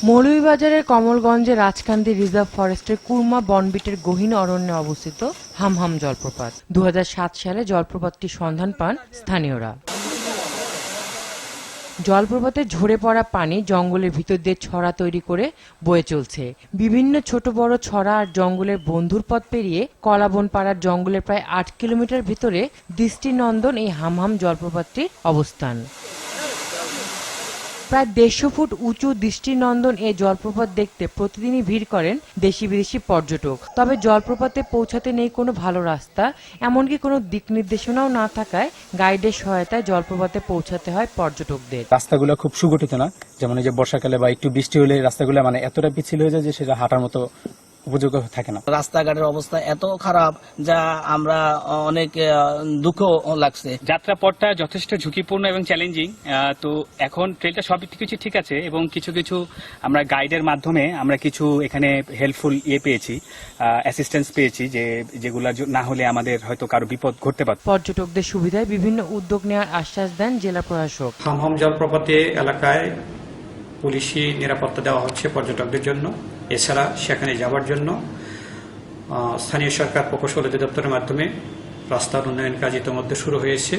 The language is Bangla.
মৌলভীবাজারের কমলগঞ্জে রাজকান্দি রিজার্ভ ফরেস্টের কুরমা বনবিটের গহীন অরণ্যে অবস্থিত হামহাম জলপ্রপাত। 2007 সালে জলপ্রপাতটি সন্ধান পান স্থানীয়রা। জলপ্রপাতে ঝরে পড়া পানি জঙ্গলের ভিতর দিয়ে ছড়া তৈরি করে বয়ে চলছে। বিভিন্ন ছোট বড় ছড়া আর জঙ্গলের বন্ধুর পথ পেরিয়ে কলাবন পাড়ার জঙ্গলের প্রায় 8 কিলোমিটার ভিতরে দৃষ্টিনন্দন এই হামহাম জলপ্রপাতটির অবস্থান। প্রায় 150 ফুট উঁচু দৃষ্টিনন্দন এই জলপ্রপাত দেখতে প্রতিদিনই ভিড় করেন দেশি বিদেশি পর্যটক। তবে জলপ্রপাতে পৌঁছাতে নেই কোনো ভালো রাস্তা, এমনকি কোনো দিক নির্দেশনাও না থাকায় গাইডের সহায়তায় জলপ্রপাতে পৌঁছাতে হয় পর্যটকদের। রাস্তাগুলো খুব সুগঠিত না, যেমন এই যে বর্ষাকালে বা একটু বৃষ্টি হলে রাস্তাগুলো এতটা পিচ্ছিল হয়ে যায় যে সেটা হাঁটার মতো উপযোগ্য থাকে না। রাস্তাঘাটের অবস্থা এত খারাপ যা আমরা অনেক দুঃখ লাগছে। যাত্রা পথটা যথেষ্ট ঝুঁকিপূর্ণ এবং চ্যালেঞ্জিং। তো এখন ট্রেলটা সব কিছু ঠিক আছে এবং কিছু কিছু আমরা গাইডের মাধ্যমে আমরা কিছু এখানে হেল্পফুল পেয়েছি, অ্যাসিস্ট্যান্স পেয়েছি, যেগুলো না হলে আমাদের হয়তো কারো বিপদ ঘটতে পারত। পর্যটকদের সুবিধায় বিভিন্ন উদ্যোগ নেওয়ার আশ্বাস দেন জেলা প্রশাসক। হামহাম জলপ্রপাতে এলাকায় পুলিশি নিরাপত্তা দেওয়া হচ্ছে পর্যটকদের জন্য। এছাড়া সেখানে যাওয়ার জন্য স্থানীয় সরকার প্রকৌশল অধিদপ্তরের মাধ্যমে রাস্তার উন্নয়ন কাজ ইতিমধ্যে শুরু হয়েছে।